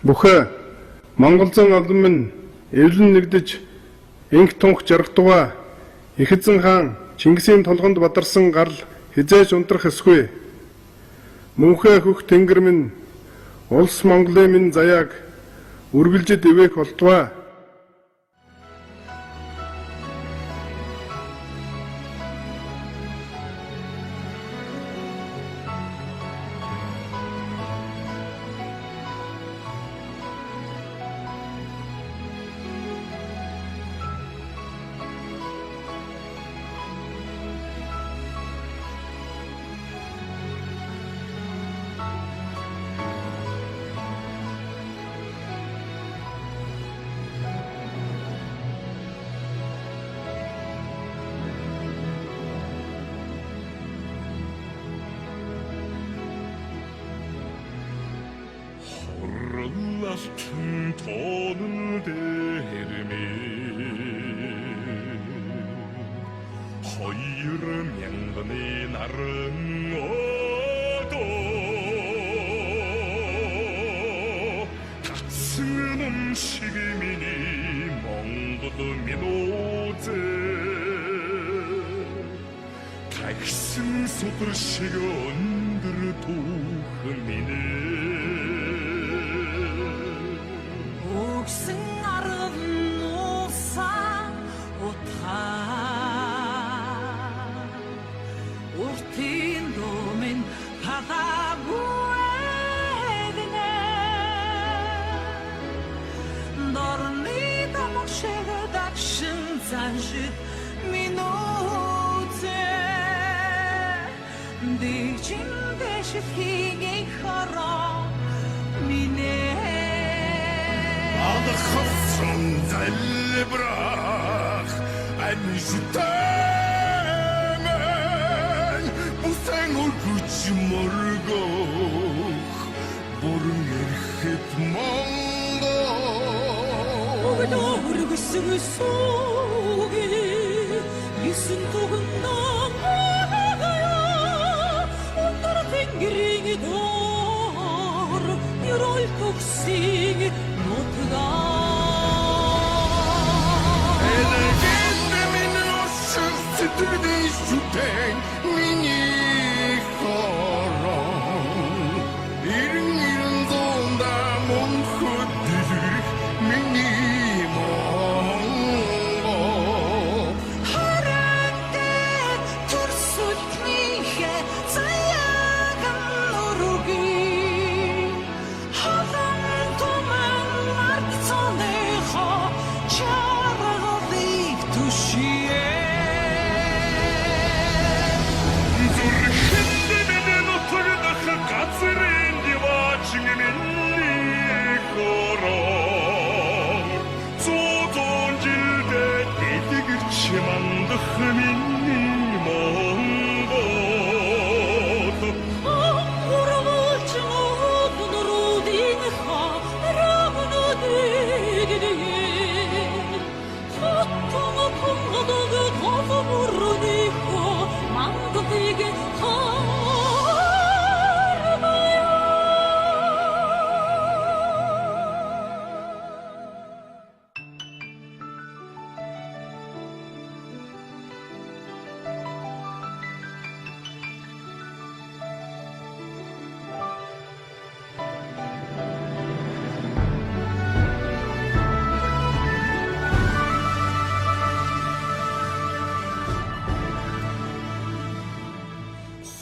Бүхэ Монгол зан олон минь эвлэн нэгдэж инх тунх жаргадугаа их эзэн хаан Чингисийн толгонд бадарсан гарал хизээж унтрах эсгүй. Мөнхөө хөх тэнгэр минь улс Монголын минь заяаг үргэлжид ивэх болтугай. Алтын тонын дээрми хоёр мянганы наран одоо татсан 음식 миний Монгол минь тагсан судар шиг өндөр түүхэн минь Өгсөн арав нуусан утаа Уртын дүүмэн хатаагүй эднэ Дорны дамаг шиг дагшин заншид минутэ Дэгчин дэшит хийгэй хороо минэ Adachson залбирах амжилттай бүсэн үргүч мөргөх бүрэн эрхэт Монгол Өгдөргөсөн сүги Исэн тугнаа Унтар тэнгэрийн доор Нэрол төгсийг Элегэнт минь усан сэтгэлдээ шүтэн миний хорон Ирэн зонда мөнхөд дэрх миний Монгол Харантэ төрсөлтнийхэ заяаган нуруугийн Халан туман марцоныхо чаргалыг түшие Зүрхэнд минь нутгадах газрын диваачин миний хорон Зузон жилдээ эдгэрч мандах миний Монгол Урвалч нуруудын харагнуудыг Хаттон тунгадаг тосмурныхо мангадыг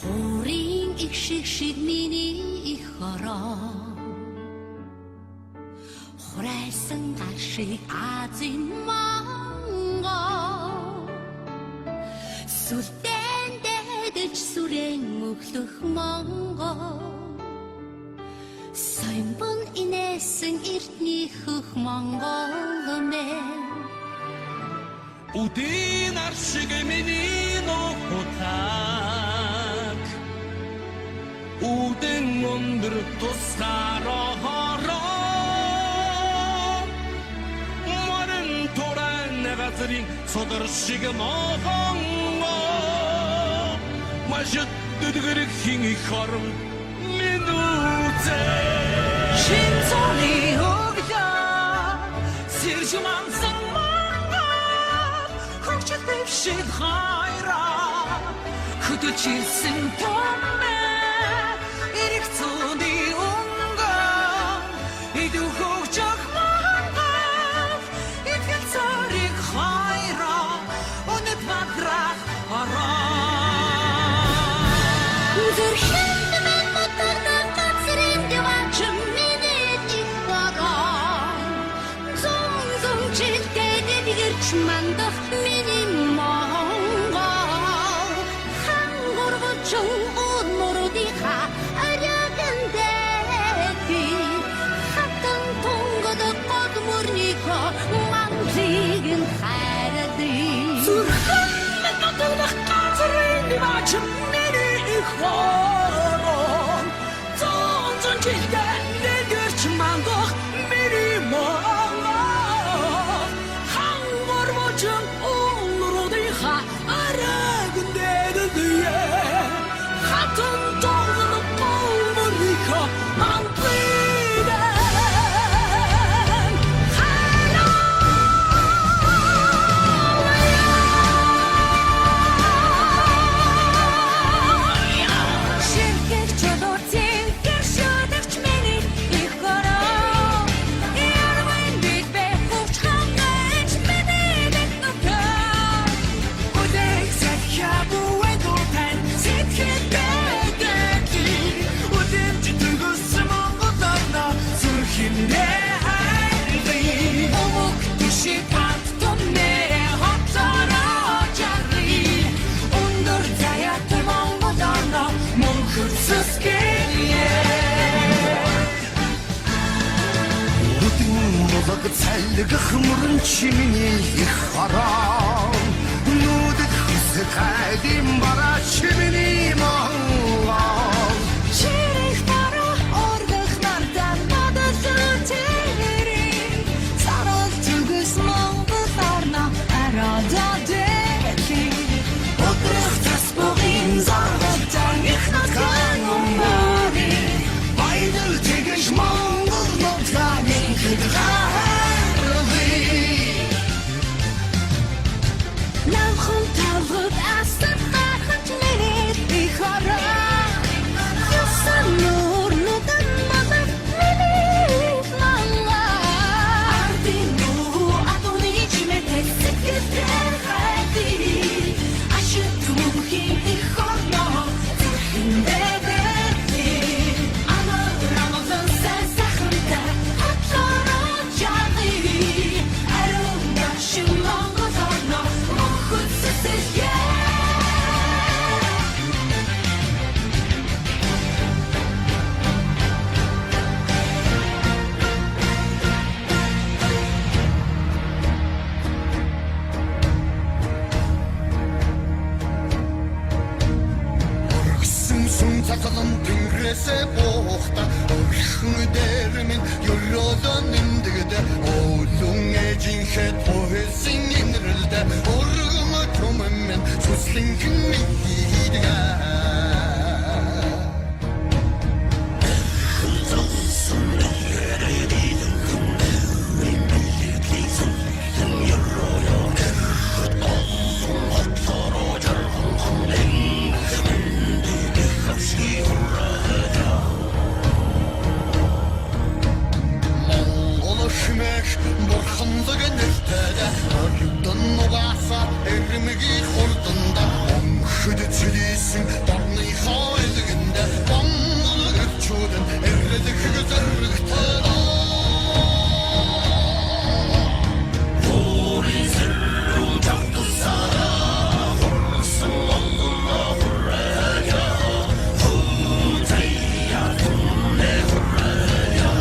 Хорийн их шиг миний их хороо Хурайсан гар шиг Азийн Монгол Сүлдэн дэдэж сүрэн өглөх Монгол Соймбон инээсэн эртний хөх Монгол мэн Үдийн ар шиг миний нухутаг Үдэн өндөр тусгароо Морин туран газрын содар шиг Монгол Мажид дэдгэрэг хин их хором минутэ Шинцоны шиг хайраа хөдөлж ирсэн томэ эрэх зүүнний өнгөө идүүхөж ахмаа итгэл царик хайраа өнөд мадрах хараа зүрхэнд минь мотортой газрын дэвач миний чихороо зон зон жилтэй нэгэрч мандах миний монгол хангорвочон өнөрдийнхаа арягандээти хатан тонгод годмөрнийхөө мамжиг хайрады зүрхэнд мотортой газрын дэвач миний хорон зон зон жилтэй нэгэрч мандах миний монгол хангорвочон өнөрдийнхаа арягандээти хатан тонгод годмөрнийхөө мамжиг цайлгах мөрөн чимний их хараа нүдэд хэсэг хайдим бараа чимний монгол Чирих бара оргох нардан мадасүтери сарал түгүс монгол орно арада дэки Одрох тасбогын заргалтан их наткан умбари Байдал тэгэж монгол нутгаар инхэд Навхан тавхад асар хахад минет ихараа Юсан нурлудан мадах минет мангаа Ардину адуни чимэтэй сэтгэлдээ хайди Ашид түмхин ихорно зүрхэндээ Амарамазан сайсаханта хатлараа жаги Арун дашин монгол орно мохот сэсэлгээ Сүм цацалан тэнгэрээсээ буухта өрхөн дээр минь ёроолоо нэмдэгдэ уулун ээжийнхээ тохилсон инрэлдэ өргөн төмөн минь цуслинхэн хийдгээ Шимэш бурханлаг нэртэдэ Агюдан нугаса эрмиги хурданда Омшуд цэлисэн дарны хайлгэнда Бангал гэрчүүдэн эрэлэх зэрэгтэдэ Хори зэррүү тавтусара Хорсан монгола хуррая Хутая тунне хуррая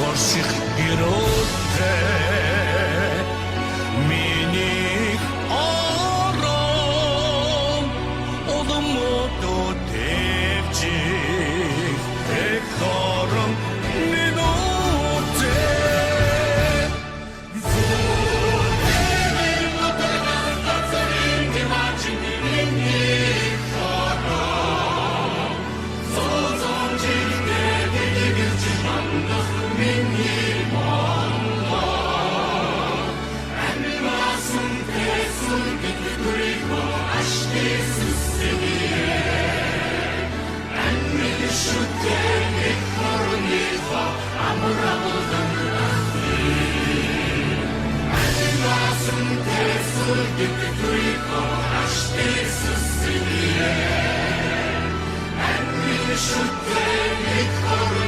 хорсих гэрөөтэй миний орон одомото тэвчих экорон минуте should